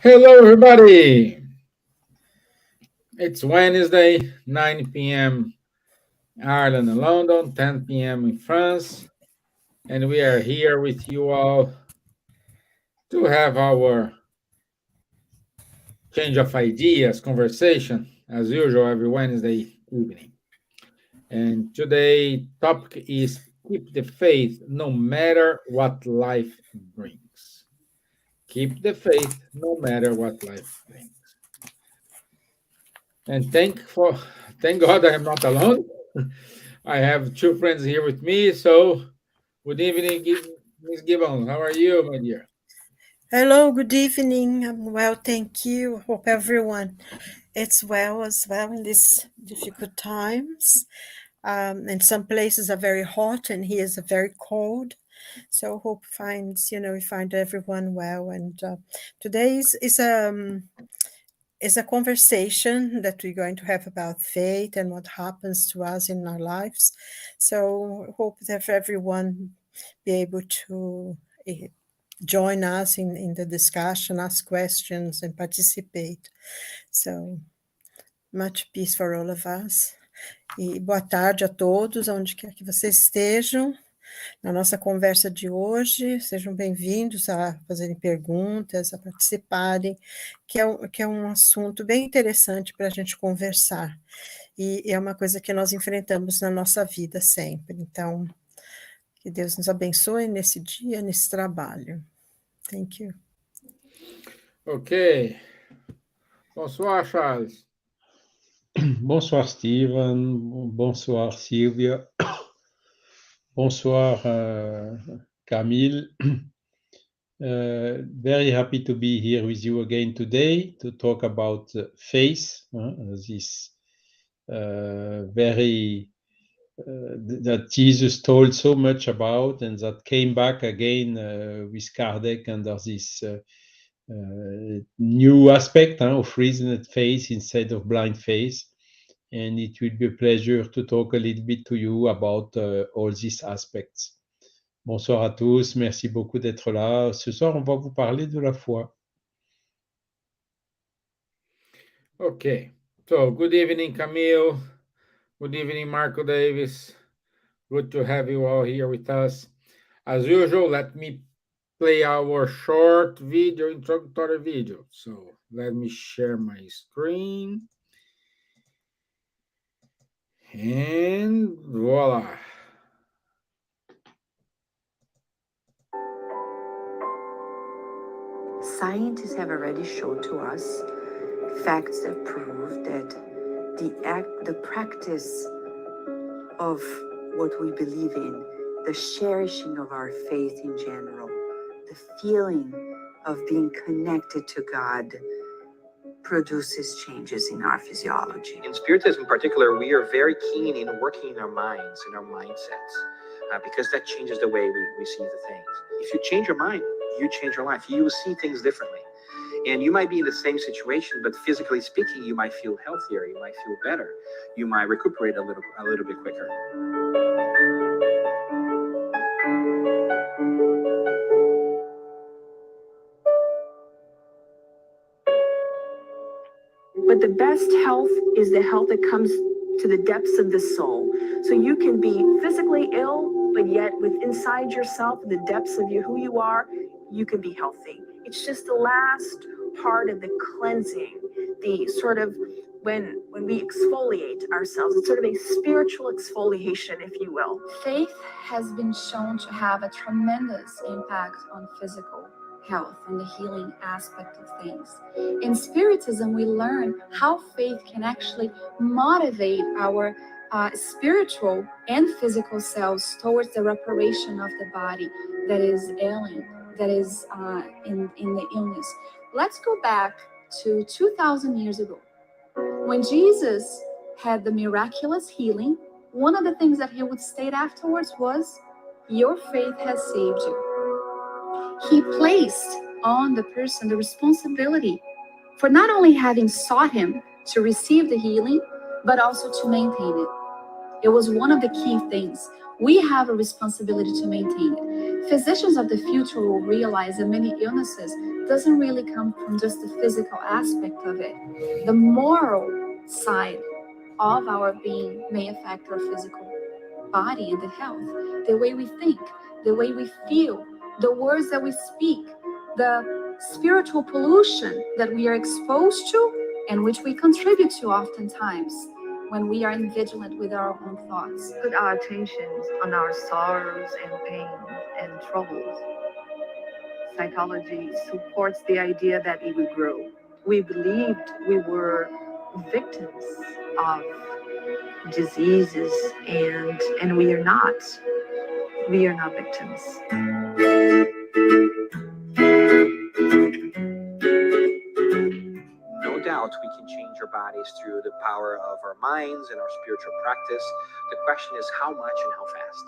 Hello, everybody. It's Wednesday, 9 p.m. Ireland and London, 10 p.m. in France, and we are here with you all to have our change of ideas conversation, as usual, every Wednesday evening. And today, topic is keep the faith no matter what life brings. Keep the faith no matter what life brings. And thank God I am not alone. I have two friends here with me. So, good evening, Miss Gibbons. How are you, my dear? Hello, good evening. I'm well, thank you. Hope everyone is well as well in these difficult times. And some places are very hot, and here is very cold. So hope we find everyone well. And today is a conversation that we're going to have about faith and what happens to us in our lives. So hope that everyone be able to join us in the discussion, ask questions, and participate. So, much peace for all of us. E boa tarde a todos, onde quer que vocês estejam. Na nossa conversa de hoje, sejam bem-vindos a fazerem perguntas, a participarem, que é um assunto bem interessante para a gente conversar. E é uma coisa que nós enfrentamos na nossa vida sempre. Então, que Deus nos abençoe nesse dia, nesse trabalho. Thank you. Ok. Bonsoir, Charles. Bonsoir, Stevan. Bonsoir, Silvia. Bonsoir, Camille. Very happy to be here with you again today to talk about faith, this that Jesus told so much about, and that came back again with Kardec under this new aspect of reasoned faith instead of blind faith. And it will be a pleasure to talk a little bit to you about all these aspects. Bonsoir à tous, merci beaucoup d'être là. Ce soir, on va vous parler de la foi. Okay. So, good evening, Camille. Good evening, Marco Davis. Good to have you all here with us. As usual, let me play our short video, introductory video. So, let me share my screen. And voila. Scientists have already shown to us facts that prove that the practice of what we believe in, the cherishing of our faith in general, the feeling of being connected to God produces changes in our physiology. In Spiritism in particular, we are very keen in working in our minds, in our mindsets, because that changes the way we see the things. If you change your mind, you change your life. You will see things differently. And you might be in the same situation, but physically speaking, you might feel healthier, you might feel better, you might recuperate a little bit quicker. But the best health is the health that comes to the depths of the soul. So you can be physically ill, but yet inside yourself, the depths of who you are, you can be healthy. It's just the last part of the cleansing, the sort of when we exfoliate ourselves. It's sort of a spiritual exfoliation, if you will. Faith has been shown to have a tremendous impact on physical health and the healing aspect of things. In Spiritism, we learn how faith can actually motivate our spiritual and physical selves towards the reparation of the body that is ailing, that is in the illness. Let's go back to 2,000 years ago. When Jesus had the miraculous healing, one of the things that he would state afterwards was, "Your faith has saved you." He placed on the person the responsibility for not only having sought him to receive the healing, but also to maintain it. It was one of the key things. We have a responsibility to maintain it. Physicians of the future will realize that many illnesses doesn't really come from just the physical aspect of it. The moral side of our being may affect our physical body and the health, the way we think, the way we feel, the words that we speak, the spiritual pollution that we are exposed to and which we contribute to oftentimes when we are vigilant with our own thoughts. Put our attentions on our sorrows and pains and troubles. Psychology supports the idea that we would grow. We believed we were victims of diseases, and we are not. We are not victims. No doubt we can change our bodies through the power of our minds and our spiritual practice. The question is how much and how fast.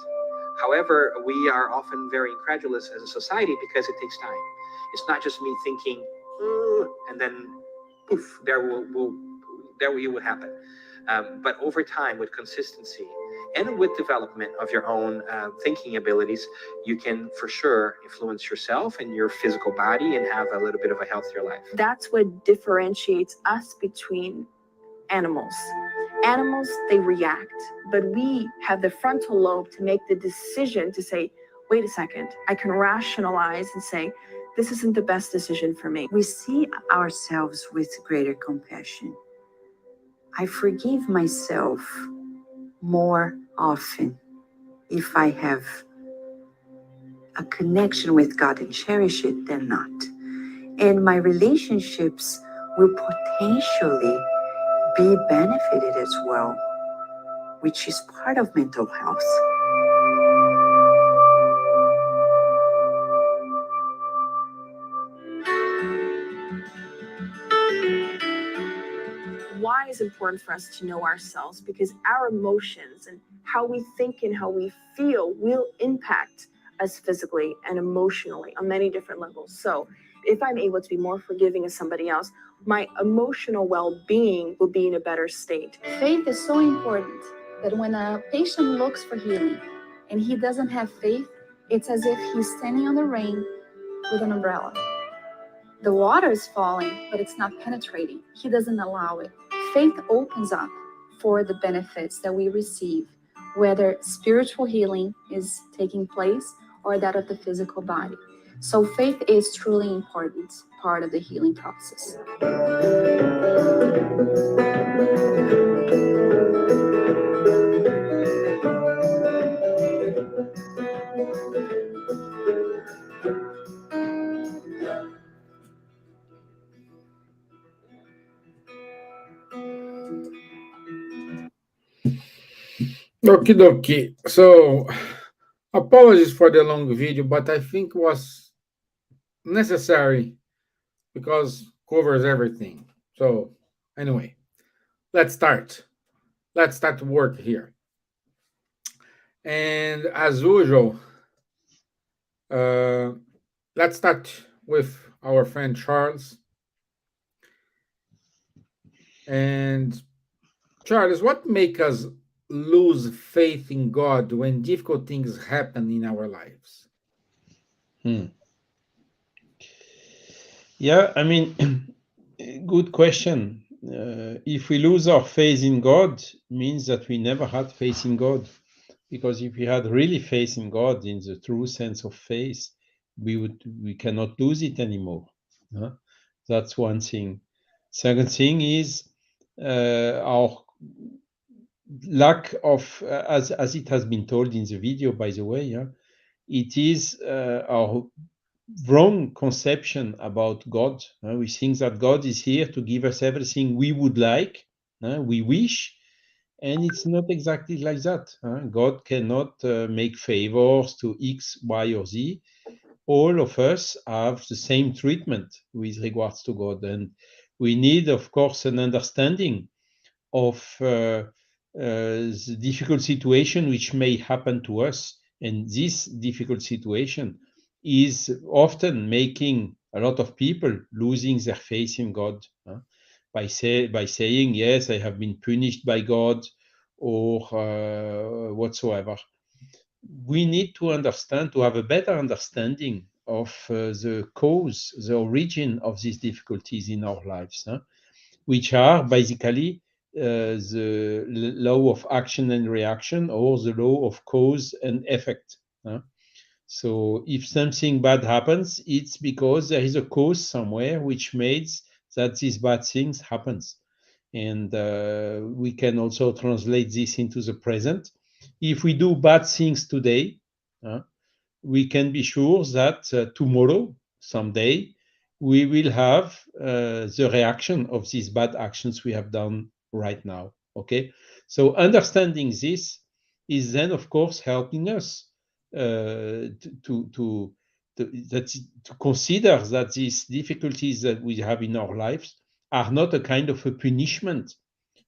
However, we are often very incredulous as a society because it takes time. It's not just me thinking, and then poof, there will happen. But over time, with consistency and with development of your own thinking abilities, you can for sure influence yourself and your physical body and have a little bit of a healthier life. That's what differentiates us between animals. Animals, they react, but we have the frontal lobe to make the decision to say, wait a second, I can rationalize and say, this isn't the best decision for me. We see ourselves with greater compassion. I forgive myself more often if I have a connection with God and cherish it than not. And my relationships will potentially be benefited as well, which is part of mental health. Why is it important for us to know ourselves? Because our emotions and how we think and how we feel will impact us physically and emotionally on many different levels. So if I'm able to be more forgiving of somebody else, my emotional well-being will be in a better state. Faith is so important that when a patient looks for healing and he doesn't have faith, it's as if he's standing on the rain with an umbrella. The water is falling, but it's not penetrating. He doesn't allow it. Faith opens up for the benefits that we receive, whether spiritual healing is taking place or that of the physical body. So faith is truly important part of the healing process. Okie dokie. So, apologies for the long video, but I think it was necessary because covers everything. So, anyway, let's start. Let's start work here. And as usual, let's start with our friend Charles. And Charles, what makes us lose faith in God when difficult things happen in our lives? Yeah, I mean, good question. If we lose our faith in God, means that we never had faith in God. Because if we had really faith in God, in the true sense of faith, we cannot lose it anymore. Huh? That's one thing. Second thing is our lack of, as it has been told in the video, by the way, it is our wrong conception about God. We think that God is here to give us everything we would like, we wish, and it's not exactly like that. God cannot make favors to X, Y, or Z. All of us have the same treatment with regards to God, and we need, of course, an understanding of the difficult situation which may happen to us. And this difficult situation is often making a lot of people losing their faith in God by saying, yes, I have been punished by God, or whatsoever. We need to understand, to have a better understanding of the cause, the origin of these difficulties in our lives, which are basically the law of action and reaction, or the law of cause and effect. So if something bad happens, it's because there is a cause somewhere which makes that these bad things happens. And we can also translate this into the present. If we do bad things today, we can be sure that tomorrow, someday, we will have the reaction of these bad actions we have done right now. Okay, so understanding this is then, of course, helping us to consider that these difficulties that we have in our lives are not a kind of a punishment,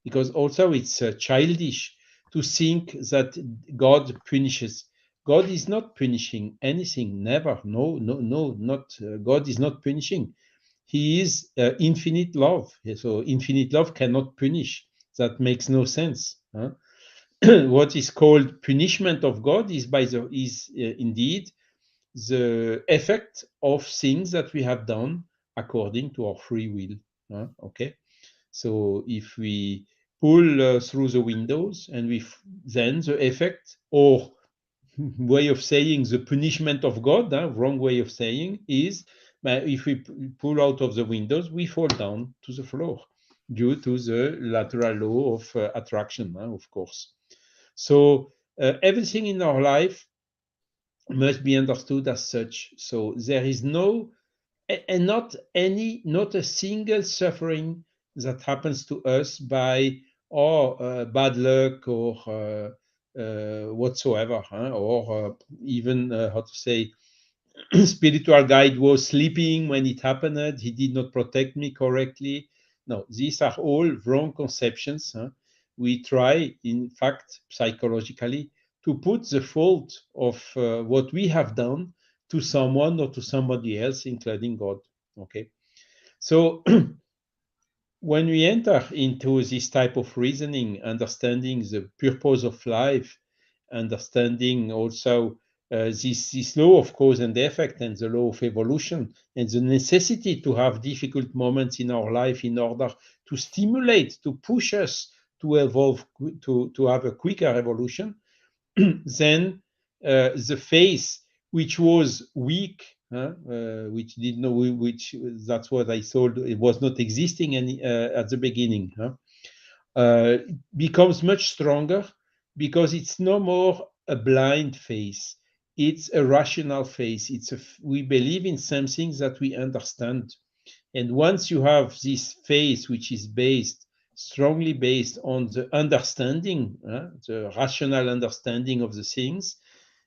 because also it's childish to think that God punishes. God is not punishing anything, never. No, not God is not punishing. He is infinite love. So infinite love cannot punish. That makes no sense. What is called punishment of God is indeed the effect of things that we have done according to our free will. Okay, so if we pull through the windows, and then the effect, or way of saying the punishment of God, wrong way of saying, is if we pull out of the windows, we fall down to the floor due to the lateral law of attraction, of course. So everything in our life must be understood as such. So there is not a single suffering that happens to us by bad luck or whatsoever, or even how to say, spiritual guide was sleeping when it happened, he did not protect me correctly. No, these are all wrong conceptions. We try, in fact, psychologically, to put the fault of what we have done to someone or to somebody else, including God. Okay, so when we enter into this type of reasoning, understanding the purpose of life, understanding also this law of cause and effect, and the law of evolution, and the necessity to have difficult moments in our life in order to stimulate, to push us to evolve, to have a quicker evolution, then the phase which was weak, which did not, which that's what I thought, it was not existing any at the beginning, becomes much stronger, because it's no more a blind phase. It's a rational phase. We believe in something that we understand. And once you have this phase, which is strongly based on the understanding, the rational understanding of the things,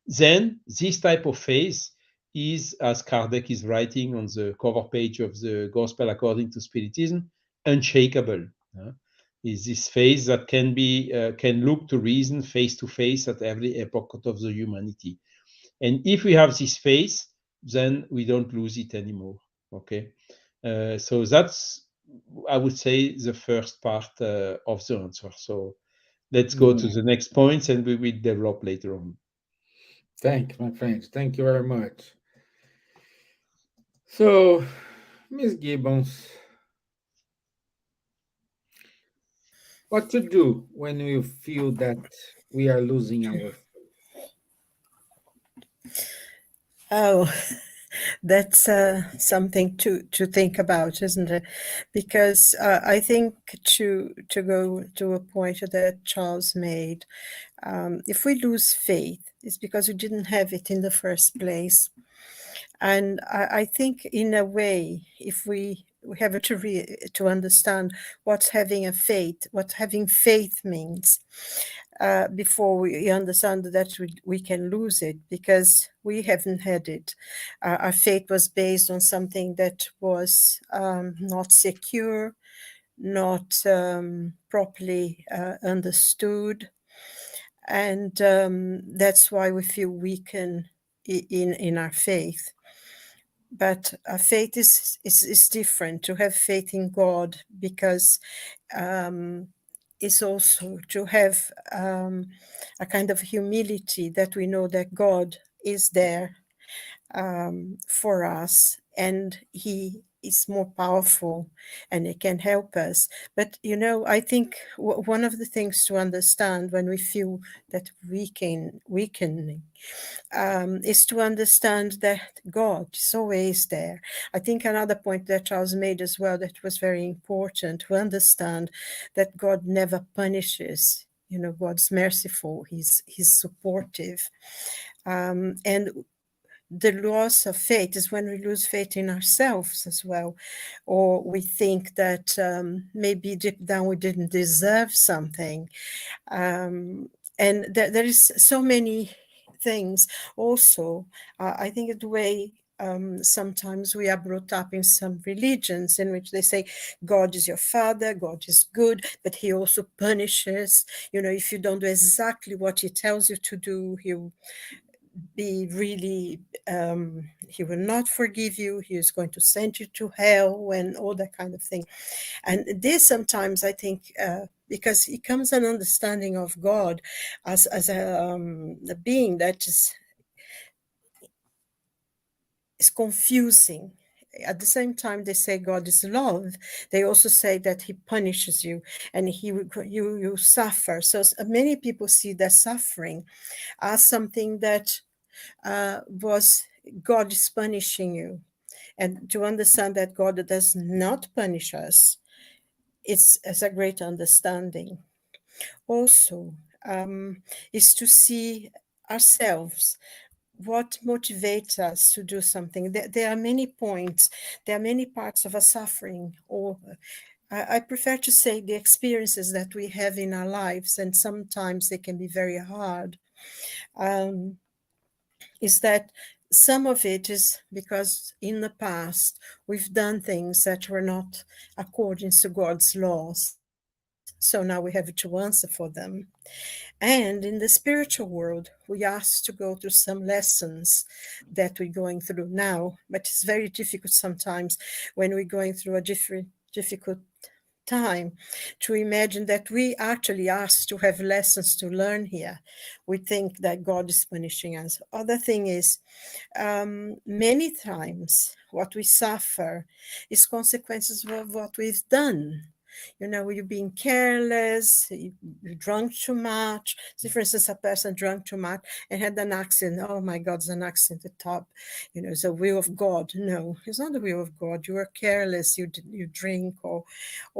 then this type of phase is, as Kardec is writing on the cover page of the Gospel According to Spiritism, unshakable. Is this phase that can look to reason face to face at every epoch of the humanity. And if we have this phase, then we don't lose it anymore. Okay, so that's, I would say, the first part of the answer. So let's go to the next points, and we will develop later on. Thanks, my friends. Thank you very much. So, Miss Gibbons, what to do when we feel that we are losing our Oh, that's something to think about, isn't it? Because I think to go to a point that Charles made, if we lose faith, it's because we didn't have it in the first place. And I think, in a way, if we have to understand what having faith means, before we understand that we can lose it, because we haven't had it. Our faith was based on something that was not secure, not properly understood, and that's why we feel weakened in our faith. But our faith is different. To have faith in God, because is also to have a kind of humility that we know that God is there for us, and he is more powerful and it can help us. But I think one of the things to understand when we feel that weakening is to understand that God is always there. I think another point that Charles made as well that was very important, to understand that God never punishes. God's merciful, he's supportive. And the loss of faith is when we lose faith in ourselves as well, or we think that maybe deep down we didn't deserve something. And there is so many things also. I think the way sometimes we are brought up in some religions in which they say God is your father, God is good, but he also punishes. If you don't do exactly what he tells you to do, he'll be really, he will not forgive you, he is going to send you to hell, and all that kind of thing. And this sometimes I think because it comes an understanding of God as a being that is confusing. At the same time they say God is love, they also say that he punishes you and you suffer. So many people see that suffering as something that was God is punishing you. And to understand that God does not punish us, it's a great understanding. Also, is to see ourselves, what motivates us to do something. There are many points, there are many parts of a suffering, or I prefer to say the experiences that we have in our lives, and sometimes they can be very hard. Is that some of it is because in the past we've done things that were not according to God's laws. So now we have to answer for them. And in the spiritual world, we asked to go through some lessons that we're going through now, but it's very difficult sometimes when we're going through a difficult time to imagine that we actually asked to have lessons to learn here. We think that God is punishing us. Other thing is, many times what we suffer is consequences of what we've done. You're being careless, you drunk too much. See, for instance, a person drunk too much and had an accident. Oh my God, it's an accident at the top. It's the will of God. No, it's not the will of God. You were careless, you drink, or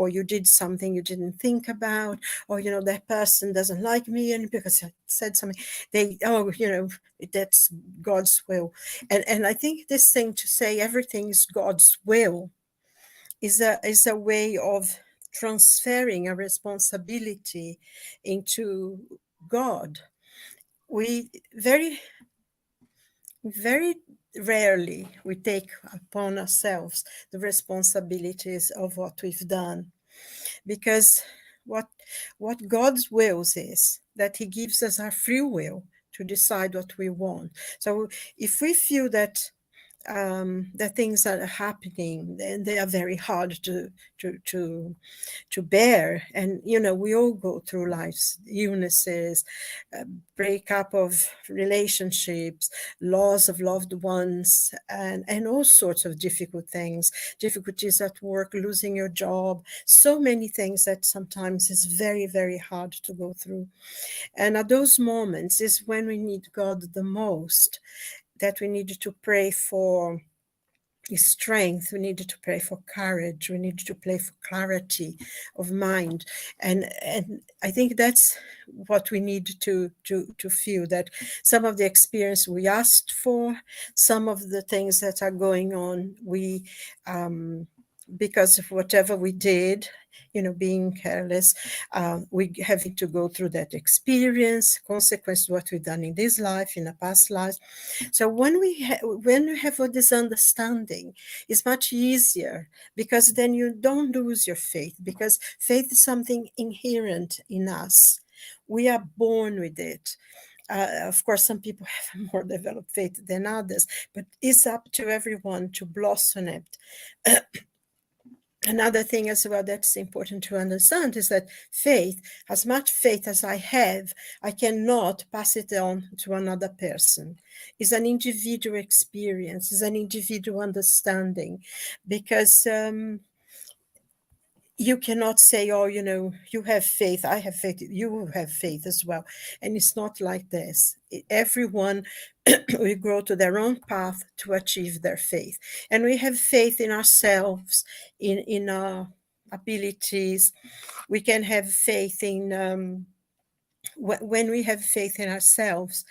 you did something you didn't think about, or that person doesn't like me and because I said something, that's God's will. And I think this thing to say everything is God's will is a way of transferring a responsibility into God. We very rarely we take upon ourselves the responsibilities of what we've done, because what God's wills is that he gives us our free will to decide what we want. So if we feel that things that are happening, and they are very hard to bear, and we all go through life's illnesses, breakup of relationships, loss of loved ones, and all sorts of difficult things, difficulties at work, losing your job, so many things that sometimes is very, very hard to go through. And at those moments is when we need God the most, that we needed to pray for strength, we needed to pray for courage, we needed to pray for clarity of mind. And I think that's what we need to feel, that some of the experience we asked for, some of the things that are going on, we because of whatever we did, being careless, we having to go through that experience, consequence of what we've done in this life, in a past life. So when we have all this understanding, it's much easier, because then you don't lose your faith, because faith is something inherent in us. We are born with it. Of course, some people have a more developed faith than others, but it's up to everyone to blossom it. Another thing as well that's important to understand is that faith, as much faith as I have, I cannot pass it on to another person. It's an individual experience, it's an individual understanding, because you cannot say, oh, you have faith, I have faith, you have faith as well. And it's not like this. Everyone will grow to their own path to achieve their faith. And we have faith in ourselves, in our abilities. We can have faith in, when we have faith in ourselves,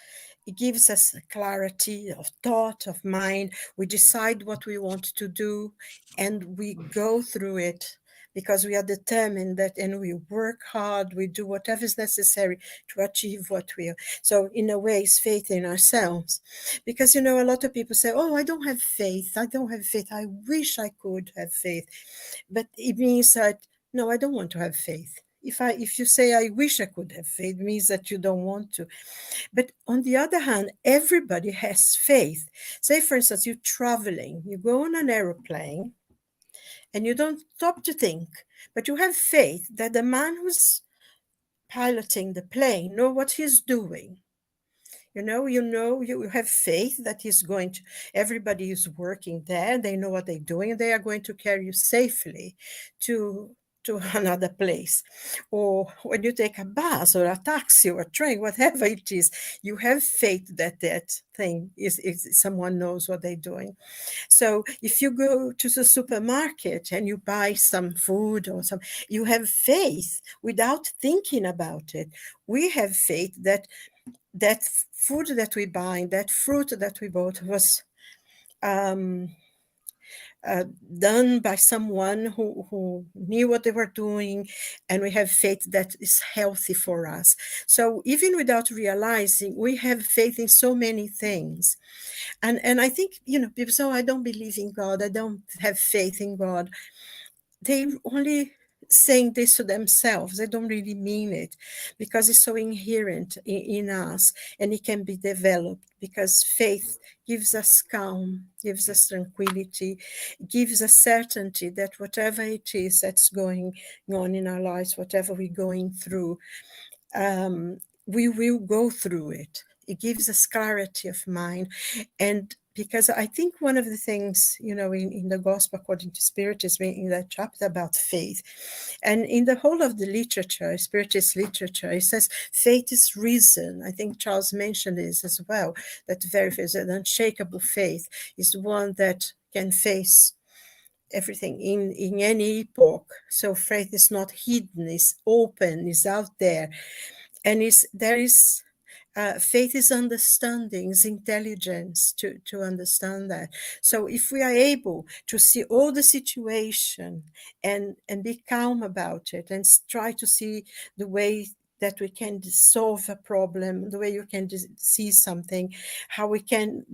it gives us clarity of thought, of mind. We decide what we want to do and we go through it because we are determined that, and we work hard, we do whatever is necessary to achieve what we are. So in a way, it's faith in ourselves. Because, a lot of people say, oh, I don't have faith. I don't have faith. I wish I could have faith. But it means that, no, I don't want to have faith. If you say, I wish I could have faith, it means that you don't want to. But on the other hand, everybody has faith. Say, for instance, you're traveling, you go on an aeroplane and you don't stop to think, but you have faith that the man who's piloting the plane knows what he's doing. You have faith that he's going to, everybody is working there, they know what they're doing, they are going to carry you safely to another place. Or when you take a bus or a taxi or a train, whatever it is, you have faith that thing is someone knows what they're doing. So if you go to the supermarket and you buy some food or you have faith without thinking about it. We have faith that food that we buy, that fruit that we bought was done by someone who knew what they were doing, and we have faith that is healthy for us. So even without realizing, we have faith in so many things. And I think, people say, oh, I don't believe in God, I don't have faith in God. They only saying this to themselves. They don't really mean it, because it's so inherent in us, and it can be developed, because faith gives us calm, gives us tranquility, gives us certainty that whatever it is that's going on in our lives, whatever we're going through, we will go through it. It gives us clarity of mind. And because I think one of the things, in the Gospel according to Spiritism, in that chapter about faith, and in the whole of the literature, Spiritist literature, it says faith is reason. I think Charles mentioned this as well, that very faith, an unshakable faith is the one that can face everything in any epoch. So faith is not hidden, it's open, it's out there. And faith is understanding, is intelligence to understand that. So if we are able to see all the situation and be calm about it, and try to see the way that we can solve a problem, the way you can see something, how we can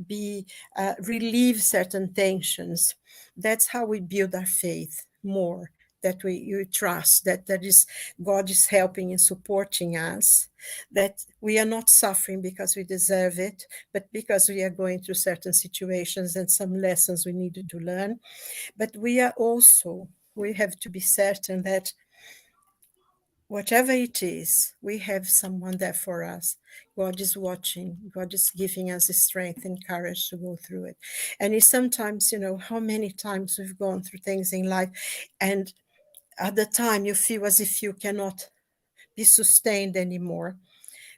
relieve certain tensions, that's how we build our faith more. That you trust that God is helping and supporting us, that we are not suffering because we deserve it, but because we are going through certain situations and some lessons we needed to learn. But we have to be certain that whatever it is, we have someone there for us. God is watching. God is giving us the strength and courage to go through it. And it's sometimes, how many times we've gone through things in life, and at the time you feel as if you cannot be sustained anymore.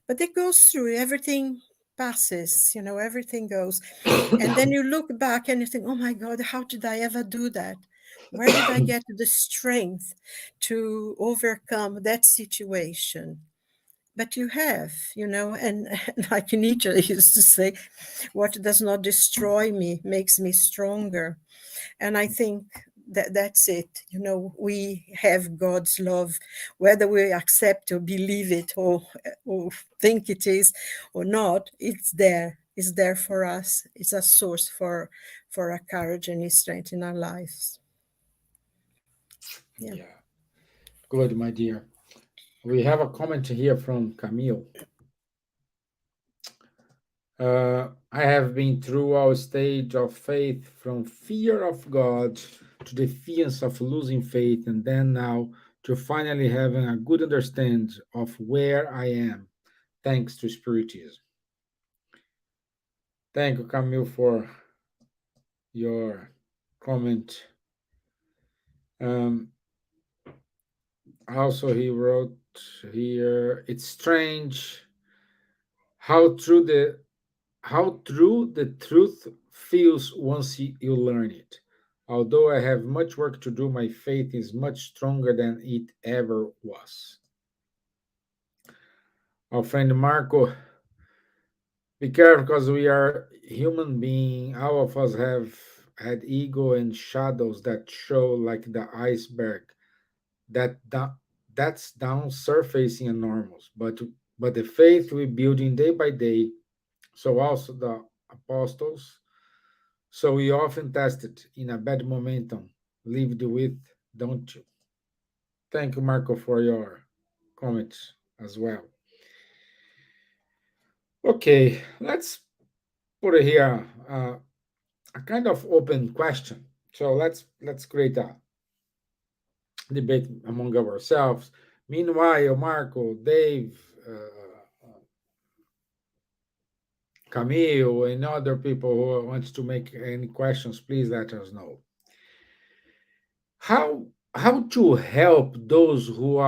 But it goes through, everything passes, everything goes. And then you look back and you think, oh my God, how did I ever do that? Where did I get the strength to overcome that situation? But you have, and like Nietzsche used to say, what does not destroy me makes me stronger. And I think that's it. We have God's love, whether we accept or believe it or think it is or not, it's there. It's there for us. It's a source for our courage and His strength in our lives. Yeah. Good, my dear. We have a comment here from Camille. I have been through our stage of faith, from fear of God to the fears of losing faith, and then now to finally having a good understanding of where I am, thanks to Spiritism. Thank you, Camille, for your comment. Also, he wrote here, it's strange how true the truth feels once you learn it. Although I have much work to do, my faith is much stronger than it ever was. Our friend Marco, be careful because we are human beings. All of us have had ego and shadows that show like the iceberg that's down surfacing enormous. But the faith we building day by day, so also the apostles, so we often tested in a bad momentum, lived with, don't you? Thank you, Marco, for your comments as well. Okay, let's put it here a kind of open question. So let's create a debate among ourselves. Meanwhile, Marco, Dave, Camille, and other people who want to make any questions, please let us know. How to help those who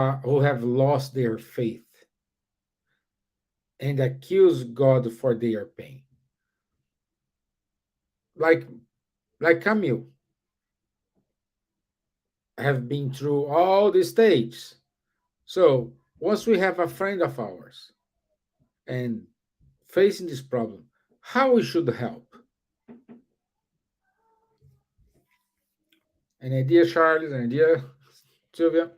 have lost their faith and accuse God for their pain? Like Camille, have been through all the stages. So once we have a friend of ours and facing this problem, how we should help? An idea, Charles? An idea, Silvia?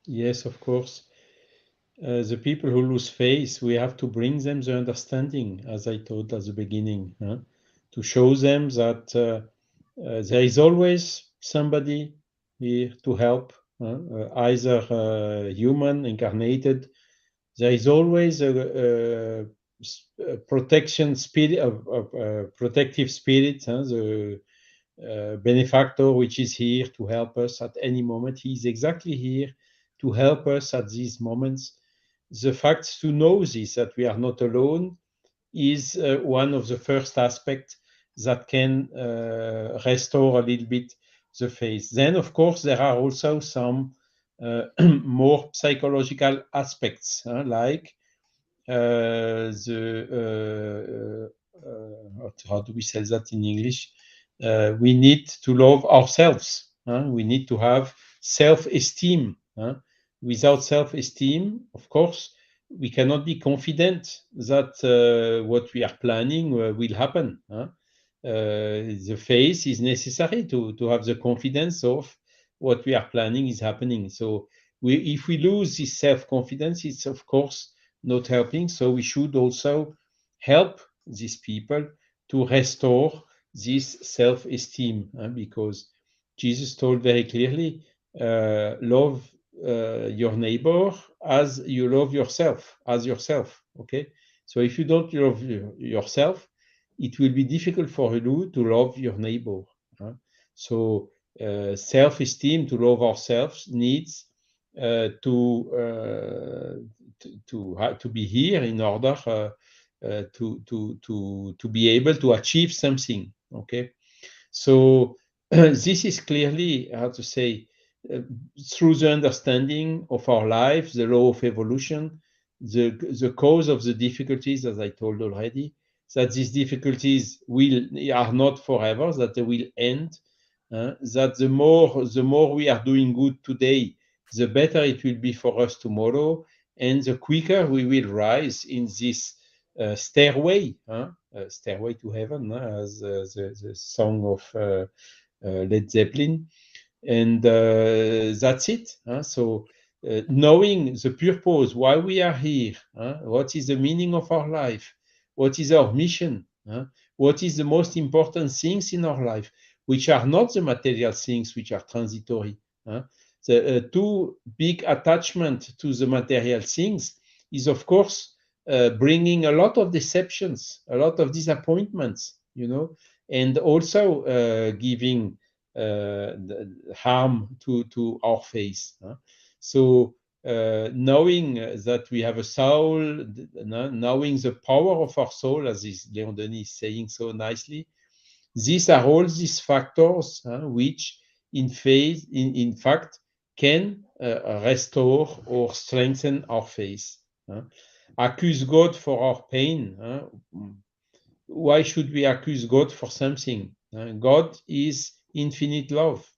Yes, of course. The people who lose faith, we have to bring them the understanding, as I told at the beginning, to show them that there is always somebody here to help, either human, incarnated. There is always a protection spirit, a protective spirit, the benefactor, which is here to help us at any moment. He is exactly here to help us at these moments. The fact to know this, that we are not alone, is one of the first aspects that can restore a little bit the faith. Then, of course, there are also some more psychological aspects, like how do we say that in English? We need to love ourselves. We need to have self-esteem. Without self-esteem, of course, we cannot be confident that what we are planning will happen. The faith is necessary to have the confidence of what we are planning is happening. So if we lose this self-confidence, it's of course not helping. So we should also help these people to restore this self-esteem, because Jesus told very clearly, love your neighbor as you love yourself, as yourself. Okay, so if you don't love yourself, it will be difficult for you to love your neighbor. So self-esteem, to love ourselves, needs to be here in order to be able to achieve something. Okay, so this is clearly, how to say, through the understanding of our life, the law of evolution, the cause of the difficulties, as I told already, that these difficulties are not forever, that they will end, that the more we are doing good today, the better it will be for us tomorrow, and the quicker we will rise in this stairway to heaven, as the song of Led Zeppelin. And that's it. So knowing the purpose, why we are here, what is the meaning of our life, what is our mission, what is the most important things in our life, which are not the material things, which are transitory. The too big attachment to the material things is, of course, bringing a lot of deceptions, a lot of disappointments, you know, and also giving harm to our face. So knowing that we have a soul, knowing the power of our soul, as Leon Denis is saying so nicely, these are all these factors which in fact can restore or strengthen our faith. Accuse God for our pain. Why should we accuse God for something? God is infinite love.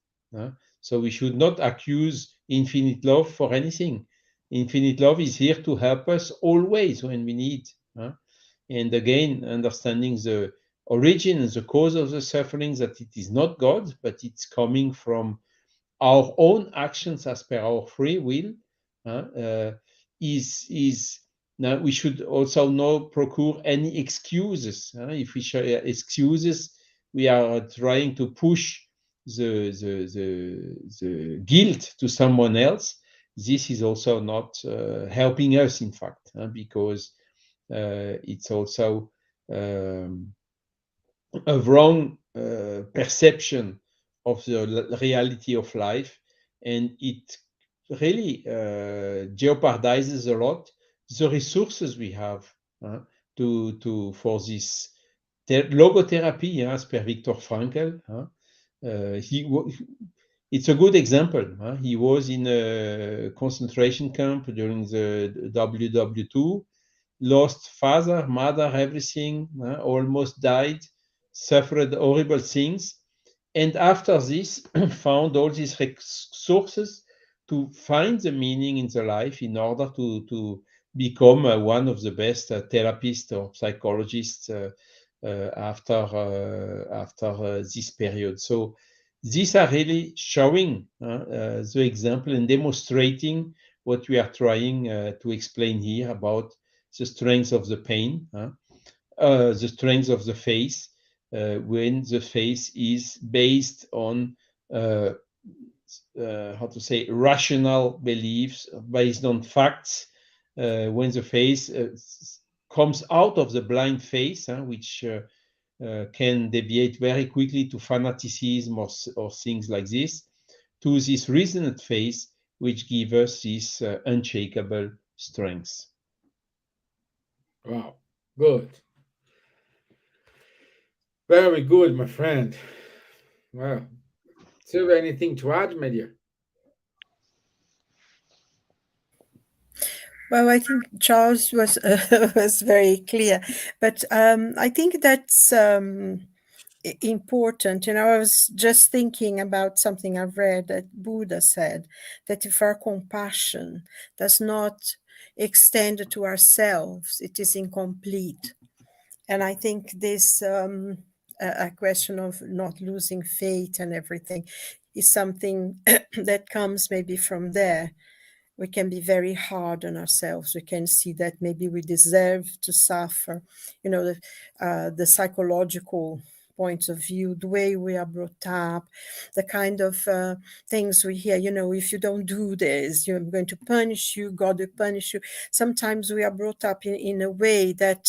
So we should not accuse infinite love for anything. Infinite love is here to help us always when we need. And again, understanding the origin and the cause of the suffering, that it is not God, but it's coming from our own actions as per our free will, is now we should also not procure any excuses. If we show excuses, we are trying to push the guilt to someone else. This is also not helping us, in fact, because it's also a wrong perception of the reality of life, and it really jeopardizes a lot the resources we have for this logotherapy, as per Viktor Frankl. It's a good example. He was in a concentration camp during the WW2, lost father, mother, everything, almost died, suffered horrible things. And after this, found all these resources to find the meaning in the life in order to become one of the best therapists or psychologists after this period. So these are really showing the example and demonstrating what we are trying to explain here about the strength of the pain, the strength of the faith, when the faith is based on rational beliefs, based on facts, when the faith comes out of the blind faith, which can deviate very quickly to fanaticism or things like this, to this reasoned faith, which gives us this unshakable strength. Wow, good. Very good, my friend. Well, Silvia, anything to add, my dear? Well, I think Charles was was very clear, but I think that's important. I was just thinking about something I've read that Buddha said, that if our compassion does not extend to ourselves, it is incomplete. And I think this a question of not losing faith and everything is something that comes maybe from there. We can be very hard on ourselves. We can see that maybe we deserve to suffer. The psychological points of view, the way we are brought up, the kind of things we hear, if you don't do this, I'm going to punish you, God will punish you. Sometimes we are brought up in a way that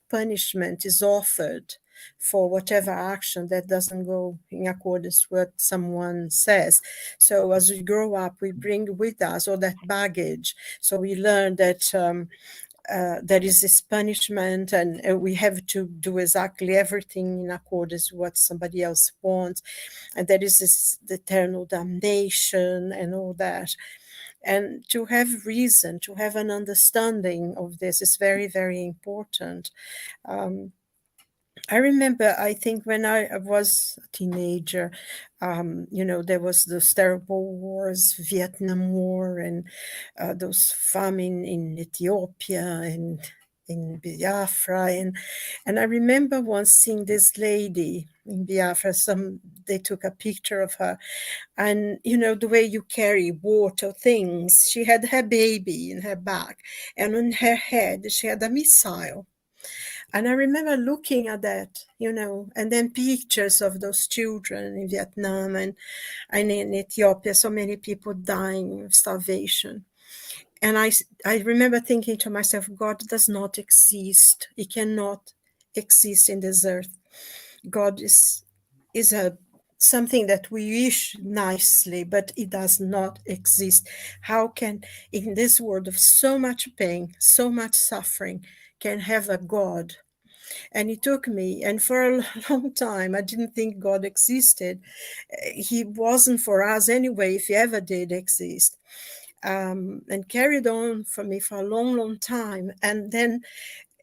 punishment is offered for whatever action that doesn't go in accordance with what someone says. So as we grow up, we bring with us all that baggage. So we learn that there is this punishment, and we have to do exactly everything in accordance with what somebody else wants. And there is this eternal damnation and all that. And to have reason, to have an understanding of this is very, very important. I remember, I think when I was a teenager, there was those terrible wars, Vietnam War, and those famine in Ethiopia and in Biafra. And I remember once seeing this lady in Biafra, they took a picture of her. And, the way you carry water, things, she had her baby in her back, and on her head, she had a missile. And I remember looking at that, and then pictures of those children in Vietnam and in Ethiopia, so many people dying of starvation. And I remember thinking to myself, God does not exist. He cannot exist in this earth. God is a something that we wish nicely, but it does not exist. How can, in this world of so much pain, so much suffering, can have a God? And it took me, and for a long time, I didn't think God existed. He wasn't for us anyway, if he ever did exist. And carried on for me for a long, long time. And then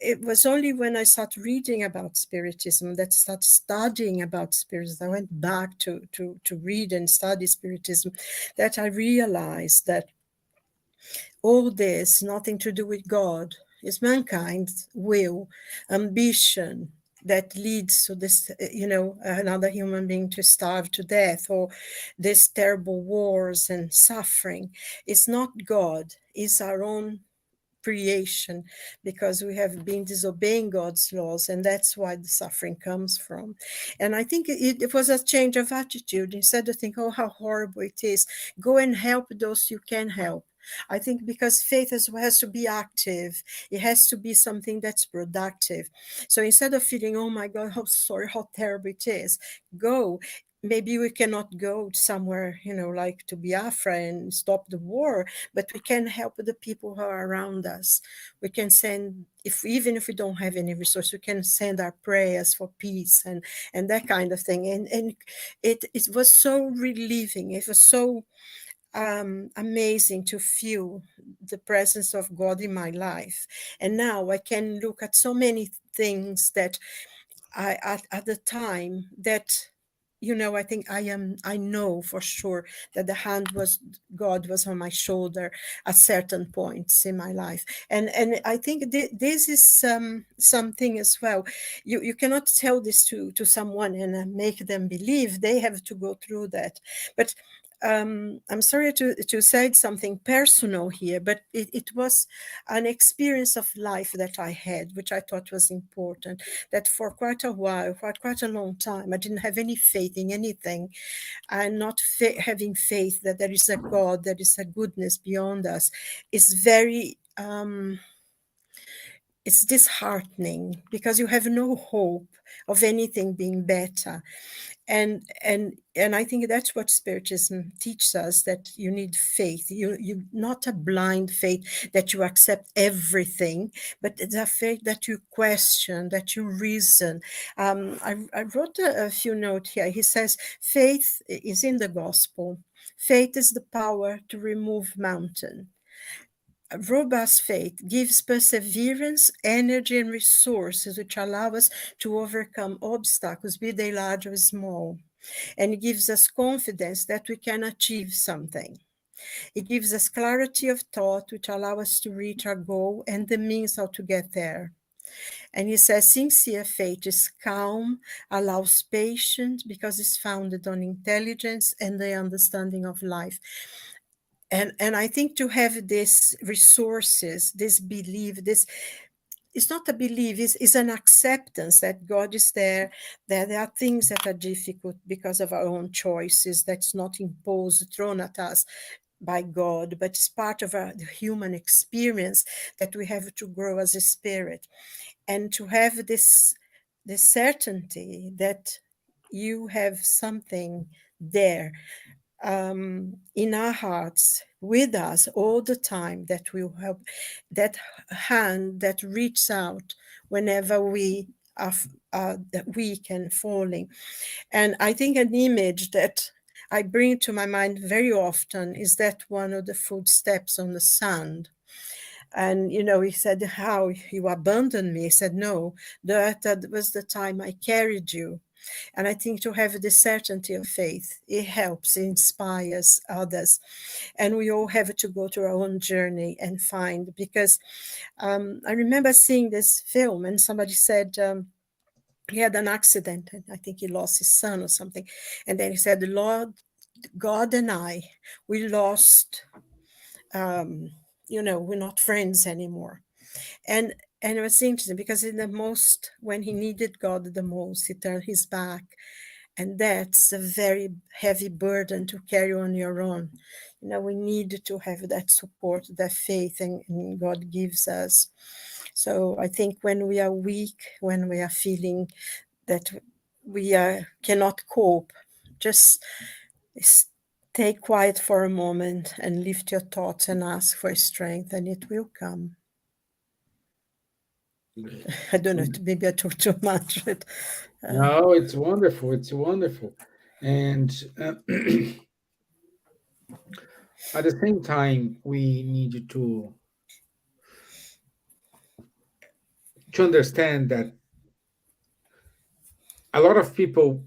it was only when I started reading about Spiritism, that I started studying about Spiritism, I went back to read and study Spiritism, that I realized that all this, nothing to do with God, is mankind's will, ambition, that leads to this, another human being to starve to death, or these terrible wars and suffering. It's not God, it's our own creation, because we have been disobeying God's laws, and that's why the suffering comes from. And I think it was a change of attitude. Instead of thinking, oh, how horrible it is, go and help those you can help. I think because faith as well has to be active, it has to be something that's productive. So instead of feeling, oh my God, how sorry, how terrible it is, go. Maybe we cannot go somewhere, like to Biafra and stop the war, but we can help the people who are around us. We can send, even if we don't have any resource, we can send our prayers for peace and that kind of thing. And it was so relieving. It was so amazing to feel the presence of God in my life. And now I can look at so many things that at the time that, I think I know for sure that the hand was, God was on my shoulder at certain points in my life. And I think this is something as well. You cannot tell this to someone and make them believe. They have to go through that. But I'm sorry to say something personal here, but it was an experience of life that I had, which I thought was important, that for quite a while, for quite a long time, I didn't have any faith in anything, and not having faith that there is a God, there is a goodness beyond us, is very... it's disheartening, because you have no hope of anything being better. And I think that's what Spiritism teaches us, that you need faith. You not a blind faith that you accept everything, but it's a faith that you question, that you reason. I wrote a few notes here. He says, faith is in the gospel. Faith is the power to remove mountain. A robust faith gives perseverance, energy, and resources which allow us to overcome obstacles, be they large or small. And it gives us confidence that we can achieve something. It gives us clarity of thought, which allow us to reach our goal and the means how to get there. And he says, sincere faith is calm, allows patience, because it's founded on intelligence and the understanding of life. And I think to have these resources, this belief, it's not a belief, it's an acceptance that God is there, that there are things that are difficult because of our own choices, that's not imposed, thrown at us by God, but it's part of the human experience, that we have to grow as a spirit. And to have this certainty that you have something there, in our hearts, with us all the time, that will help, that hand that reaches out whenever we are weak and falling. And I think an image that I bring to my mind very often is that one of the footsteps on the sand. And, he said, how you abandoned me. He said, no, that was the time I carried you. And I think to have the certainty of faith, it helps, it inspires others. And we all have to go through our own journey and find, because I remember seeing this film, and somebody said he had an accident, and I think he lost his son or something. And then he said, the Lord, God and I, we lost, we're not friends anymore. And it was interesting, because when he needed God the most, he turned his back. And that's a very heavy burden to carry on your own. We need to have that support, that faith, and God gives us. So I think when we are weak, when we are feeling that we cannot cope, just stay quiet for a moment and lift your thoughts and ask for strength, and it will come. I don't know, maybe I talk too much, but No, it's wonderful. It's wonderful. And at the same time, we need to understand that a lot of people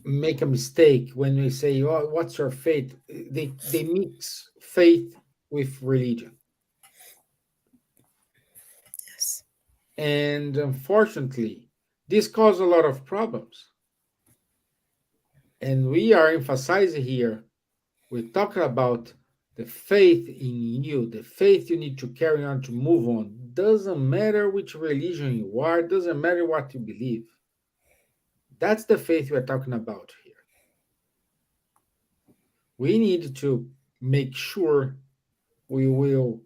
make a mistake when they say, "Oh, what's your faith?" They mix faith with religion, yes. and unfortunately, this causes a lot of problems. And we are emphasizing here. We're talking about the faith in you, the faith you need to carry on to move on. Doesn't matter which religion you are, doesn't matter what you believe. That's the faith we're talking about here. We need to make sure we will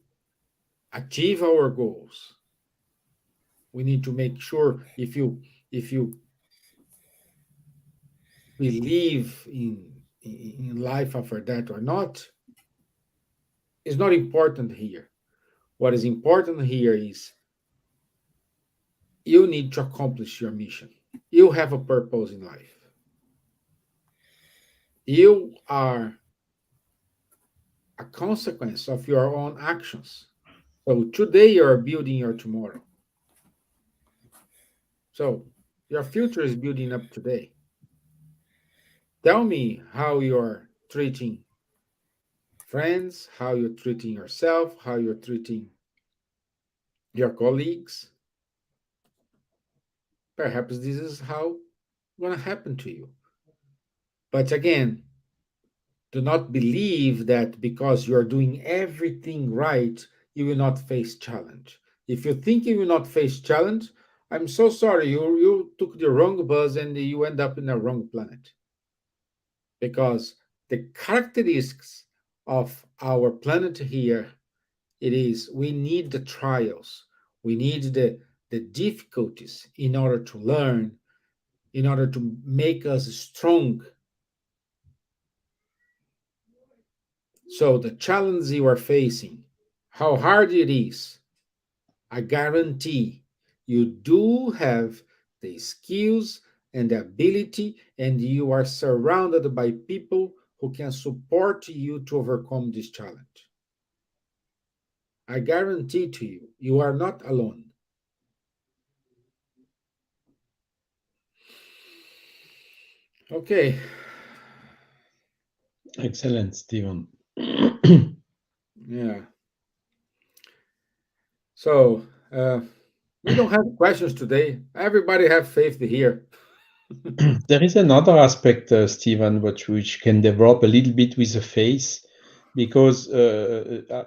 achieve our goals. We need to make sure if you believe in life after that or not is not important here. What is important here is you need to accomplish your mission. You have a purpose in life. You are a consequence of your own actions. So today you're building your tomorrow. So your future is building up today. Tell me how you're treating friends, how you're treating yourself, how you're treating your colleagues. Perhaps this is how going to happen to you. But again, do not believe that because you're doing everything right, you will not face challenge. If you think you will not face challenge, I'm so sorry. You took the wrong bus and you end up in the wrong planet. Because the characteristics of our planet here, it is we need the trials, we need the difficulties in order to learn, in order to make us strong. So the challenge you are facing, how hard it is, I guarantee you do have the skills and the ability, and you are surrounded by people who can support you to overcome this challenge. I guarantee to you, you are not alone. Okay. Excellent, Stevan. Yeah. So we don't have questions today. Everybody have faith here. There is another aspect, Stevan, which can develop a little bit with the faith, because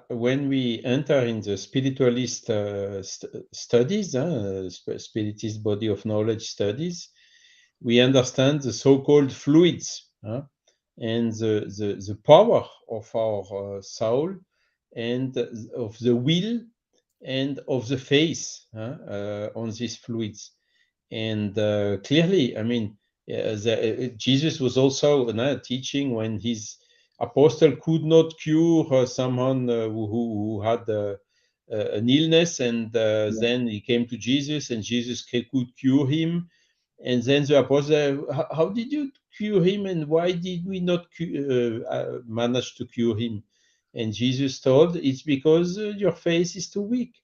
when we enter in the spiritualist studies, spiritist body of knowledge studies, we understand the so-called fluids and the power of our soul and of the will and of the faith on these fluids. And clearly, I mean, Jesus was also teaching when his apostle could not cure someone who had an illness, and then he came to Jesus, and Jesus could cure him. And then the apostle, how did you cure him, and why did we not manage to cure him? And Jesus told, it's because your faith is too weak.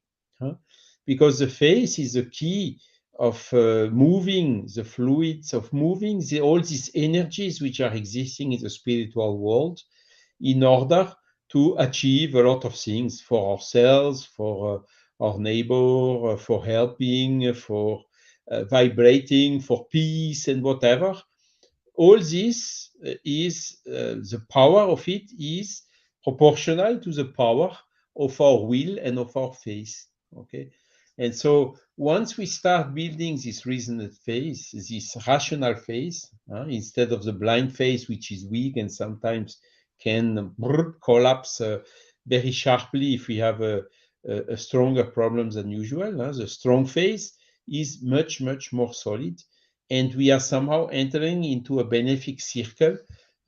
Because the faith is the key of moving the fluids, of moving all these energies which are existing in the spiritual world in order to achieve a lot of things for ourselves, for our neighbor, for helping, for vibrating, for peace and whatever. All this is, the power of it is proportional to the power of our will and of our faith. Okay. And so once we start building this reasoned faith, this rational faith, instead of the blind faith, which is weak and sometimes can collapse very sharply if we have a a stronger problem than usual. The strong faith is much, much more solid. And we are somehow entering into a benefic circle,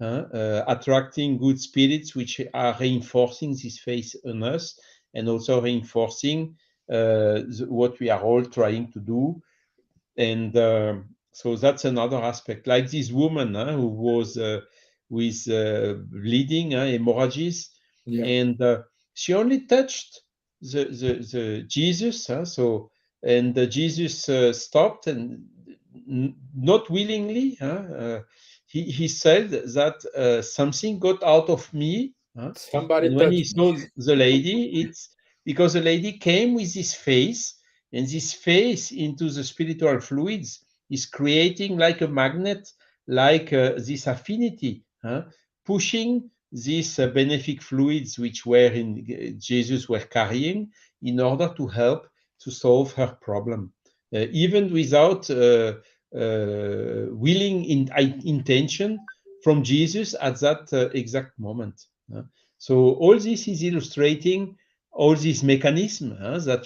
attracting good spirits which are reinforcing this faith in us and also reinforcing what we are all trying to do. And so that's another aspect. Like this woman who was with bleeding, hemorrhages, Yeah. and she only touched the Jesus. So and Jesus stopped and not willingly. He said that something got out of me. Somebody And when he touched me. saw the lady, it's because the lady came with this face, and this face into the spiritual fluids is creating like a magnet, like this affinity, pushing these benefic fluids which were in Jesus were carrying in order to help to solve her problem, even without willing intention from Jesus at that exact moment. So all this is illustrating all these mechanisms that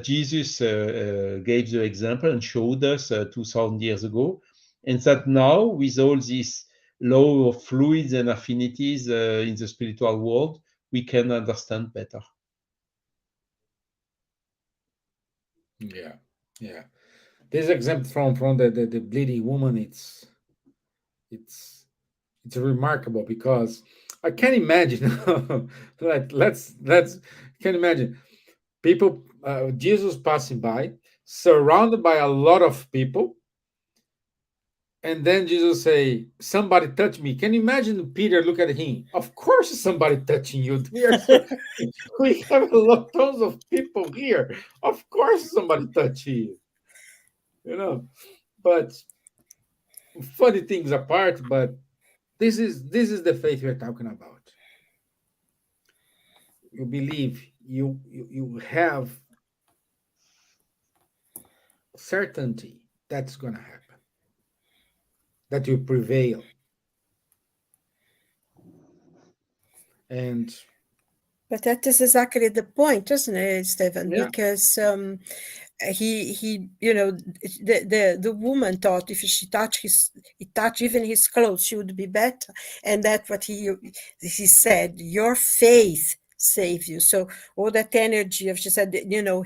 Jesus gave the example and showed us 2,000 years ago, and that now with all these law of fluids and affinities in the spiritual world, we can understand better. Yeah, yeah. This example from the bleeding woman, it's remarkable because I can't imagine. let's can imagine people, Jesus passing by, surrounded by a lot of people, and then Jesus say, "Somebody touch me." Can you imagine Peter look at him? Of course, somebody touching you. We have a lot, tons of people here. Of course, somebody touching you. You know, but funny things apart, but this is the faith we're talking about. You believe, you have certainty that's going to happen, that you prevail. And But that is exactly the point, isn't it, Stevan? yeah, Because he the woman thought if she touched even his clothes, she would be better, and that's what he said, your faith saved you. So all that energy of, she said,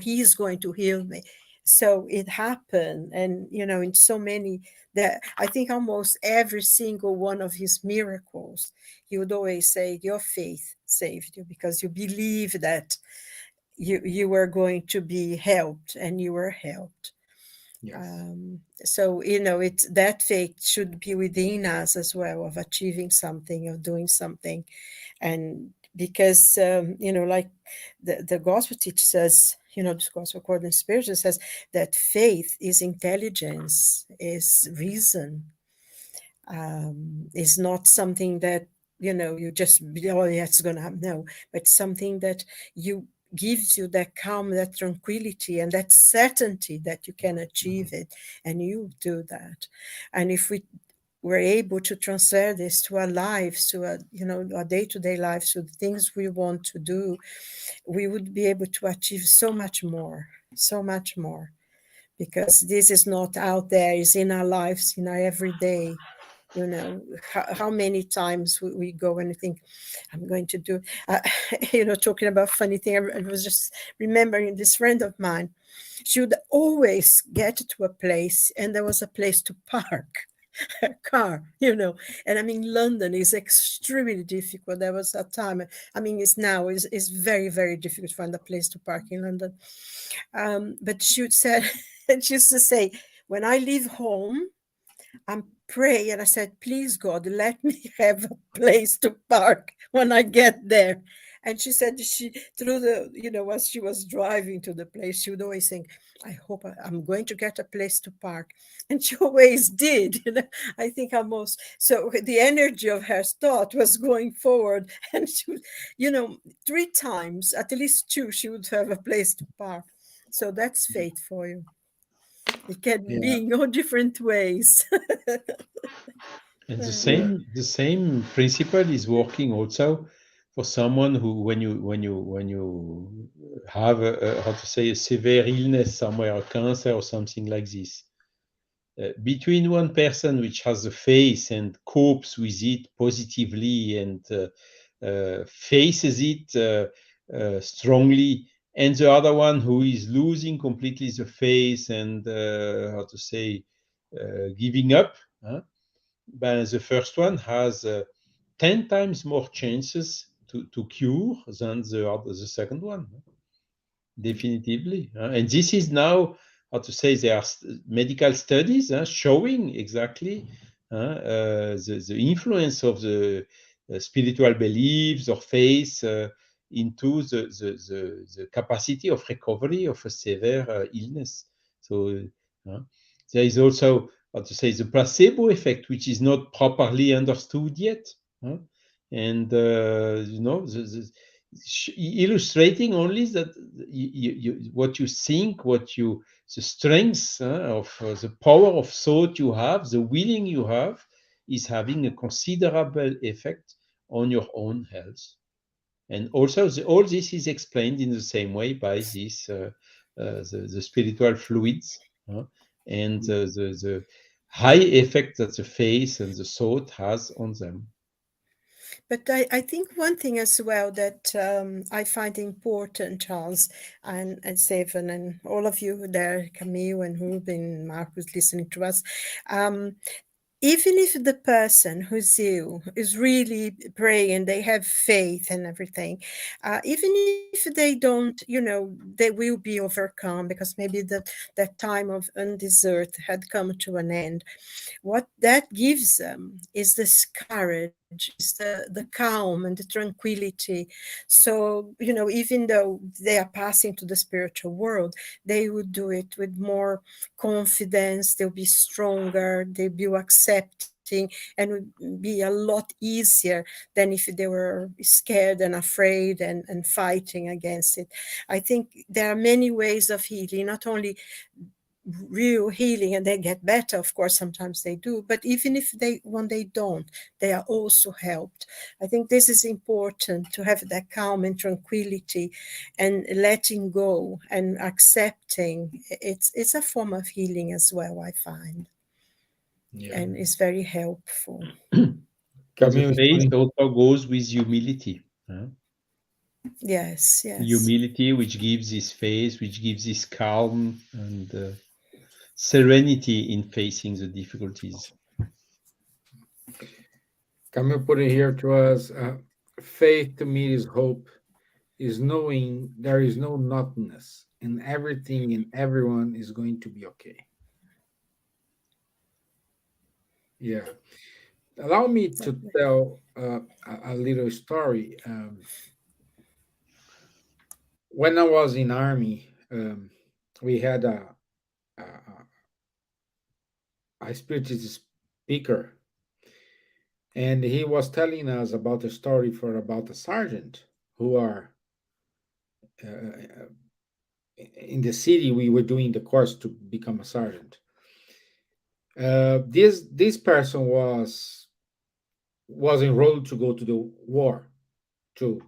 he's going to heal me. So it happened. And in so many, that I think almost every single one of his miracles, he would always say, your faith saved you, because you believe that you were going to be helped, and you were helped. yes. So it's that faith should be within us as well, of achieving something, of doing something. And because like the gospel teaches us, the gospel according to spirit says that faith is intelligence, is reason, is not something that you just, oh yeah, it's gonna happen. No, but something that gives you that calm, that tranquility, and that certainty that you can achieve it, and you do that. And if we were able to transfer this to our lives, to our day-to-day lives, to the things we want to do, we would be able to achieve so much more, because this is not out there, it's in our lives, in our everyday. How many times we go and think, I'm going to do, talking about funny thing, I was just remembering this friend of mine. She would always get to a place, and there was a place to park her car, and I mean, London is extremely difficult. There was a time, I mean, it's very, very difficult to find a place to park in London. But she would say, and she used to say, when I leave home, I'm praying, and I said, please God, let me have a place to park when I get there. And she said, through the, as she was driving to the place, she would always think, I hope I'm going to get a place to park. And she always did. I think almost, so the energy of her thought was going forward. And she would, 3 times, at least 2, she would have a place to park. So that's faith for you. It can be in all different ways. And the same principle is working also for someone who, when you have how to say, a severe illness somewhere, a cancer or something like this, between one person which has a face and copes with it positively and faces it strongly, and the other one who is losing completely the face and how to say, giving up, huh? But the first one has 10 times more chances to cure than the second one, definitively. And this is now, how to say, there are medical studies showing exactly the influence of the spiritual beliefs or faith into the capacity of recovery of a severe illness. So there is also, how to say, the placebo effect, which is not properly understood yet. And illustrating only that what you think, the strength of the power of thought you have, the willing you have, is having a considerable effect on your own health. And also, all this is explained in the same way by this the spiritual fluids and the high effect that the faith and the thought has on them. But I think one thing as well that I find important, Charles and Stevan, and all of you there, Camille and Ruben, Marcus, listening to us, even if the person who's ill is really praying, they have faith and everything, even if they don't, they will be overcome because maybe that time of on this earth had come to an end. What that gives them is this courage, is the calm and the tranquility. So, even though they are passing to the spiritual world, they would do it with more confidence, they'll be stronger, they'll be accepting, and would be a lot easier than if they were scared and afraid and fighting against it. I think there are many ways of healing, not only real healing and they get better, of course sometimes they do, but even if when they don't, they are also helped. I think this is important, to have that calm and tranquility and letting go and accepting. It's a form of healing as well, I find. Yeah. And it's very helpful. Camille The is faith putting, also goes with humility. Yes. Humility, which gives this faith, which gives this calm and serenity in facing the difficulties. Camille put it here to us. Faith to me is hope, is knowing there is no nothingness, and everything and everyone is going to be okay. Yeah. Allow me to tell a little story. When I was in army, we had a, a spiritist speaker, and he was telling us about a story about a sergeant who are in the city. We were doing the course to become a sergeant. This person was enrolled to go to the war, to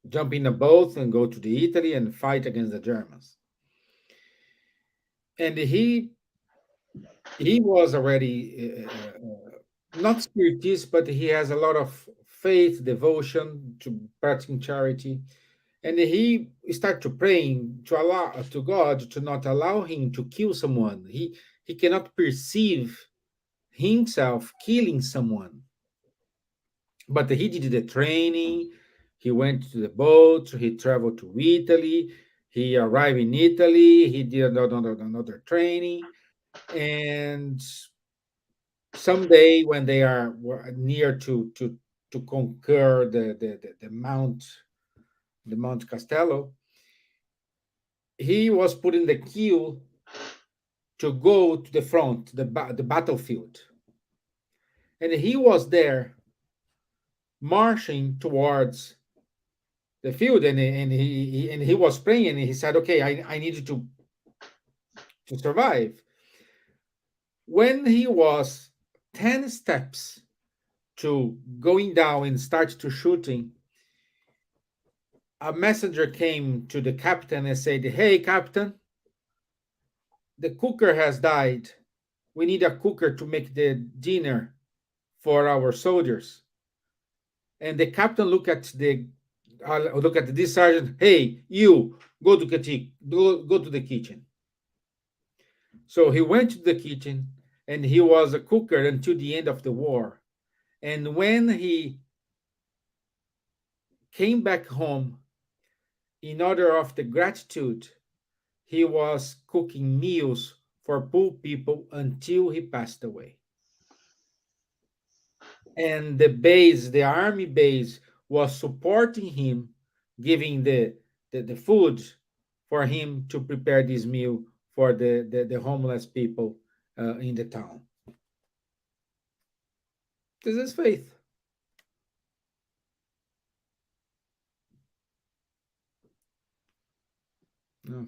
jump in a boat and go to the Italy and fight against the Germans. And he was already not spiritist, but he has a lot of faith, devotion to practicing charity, and he started to praying to allow to God to not allow him to kill someone. He cannot perceive himself killing someone, but he did the training. He went to the boat. He traveled to Italy. He arrived in Italy. He did another training, and someday when they were near to conquer the Mount Castello, he was put in the queue to go to the front, the battlefield, and he was there marching towards the field, and he was praying, and he said, "Okay, I need to survive." When he was 10 steps to going down and start to shooting, a messenger came to the captain and said, "Hey, captain, the cooker has died. We need a cooker to make the dinner for our soldiers." And the captain look at this sergeant. "Hey, you go to go to the kitchen." So he went to the kitchen, and he was a cooker until the end of the war. And when he came back home, in order of the gratitude, he was cooking meals for poor people until he passed away. And the army base, was supporting him, giving the food for him to prepare this meal for the homeless people in the town. This is faith. No.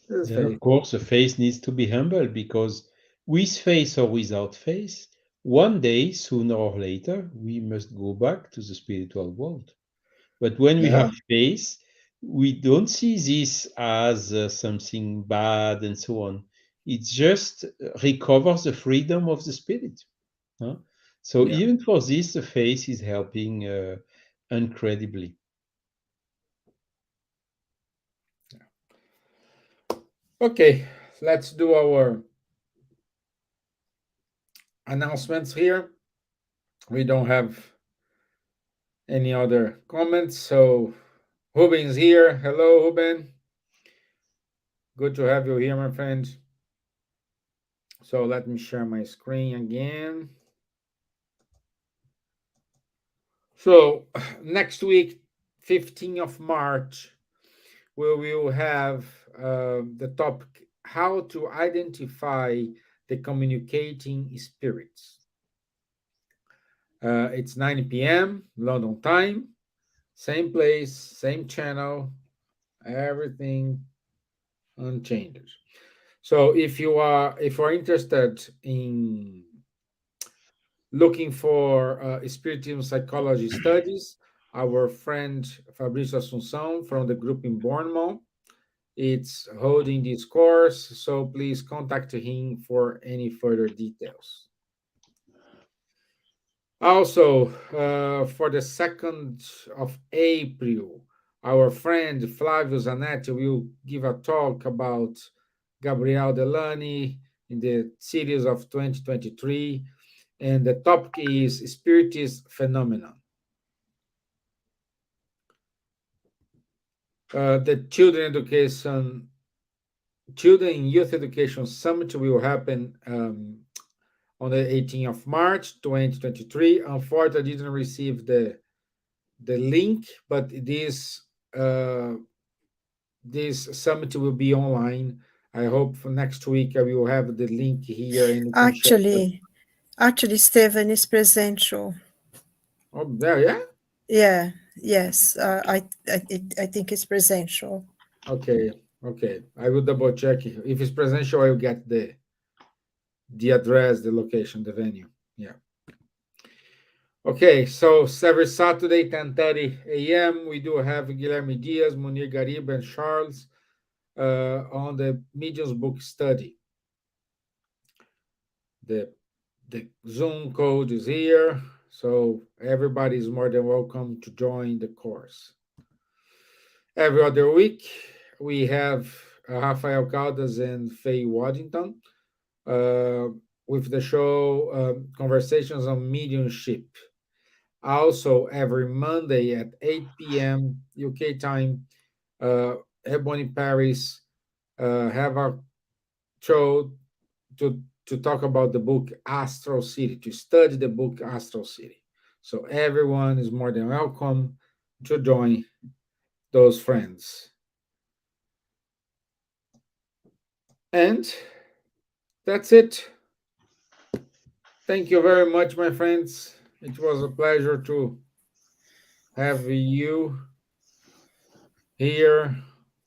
This is Then, of faith. course, the faith needs to be humble because with faith or without faith, one day, sooner or later, we must go back to the spiritual world. But when we Yeah. have faith, we don't see this as something bad and so on. It just recovers the freedom of the spirit. Huh? So Yeah. even for this, the faith is helping incredibly. Okay, let's do our announcements here. We don't have any other comments, so Ruben's here. Hello, Ruben. Good to have you here, my friend. So let me share my screen again. So next week, 15th of March, we will have the topic, how to identify the communicating spirits. It's 9 p.m. London time, same place, same channel, everything unchanged. So if you are interested in looking for spiritism psychology studies, our friend Fabrício Assunção from the group in Bournemouth, it's holding this course, so please contact him for any further details. Also, for the 2nd of April, our friend Flavio Zanetti will give a talk about Gabriel Delany in the series of 2023, and the topic is Spiritist Phenomenon. The Children and Youth Education Summit will happen on the 18th of March, 2023. Unfortunately, I didn't receive the link, but this summit will be online. I hope for next week I will have the link here and you can share. Actually, Stevan is presential. Oh, there, yeah. Yeah. Yes. I think it's presential. Okay. I will double check. If it's presential, I will get the address, the location, the venue. Yeah. Okay, so every Saturday, 10:30 a.m., we do have Guilherme Dias, Munir Garib, and Charles on the Medium's book study. The Zoom code is here, so everybody is more than welcome to join the course. Every other week, we have Rafael Caldas and Faye Waddington with the show Conversations on Mediumship. Also, every Monday at 8 p.m. UK time, Ebony Paris have a show to talk about the book Astral City, to study the book Astral City. So everyone is more than welcome to join those friends. And that's it. Thank you very much, my friends. It was a pleasure to have you here,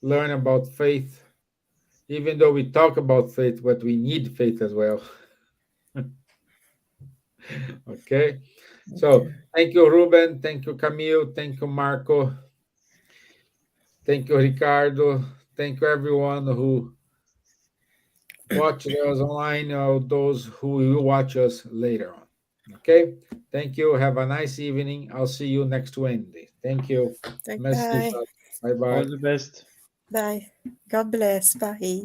learn about faith, even though we talk about faith, but we need faith as well. Okay. So thank you, Ruben. Thank you, Camille. Thank you, Marco. Thank you, Ricardo. Thank you, everyone who watched us online or those who will watch us later on. Okay. Thank you. Have a nice evening. I'll see you next Wednesday. Thank you. Merci. Bye. Bye bye. All the best. Bye. God bless. Bye.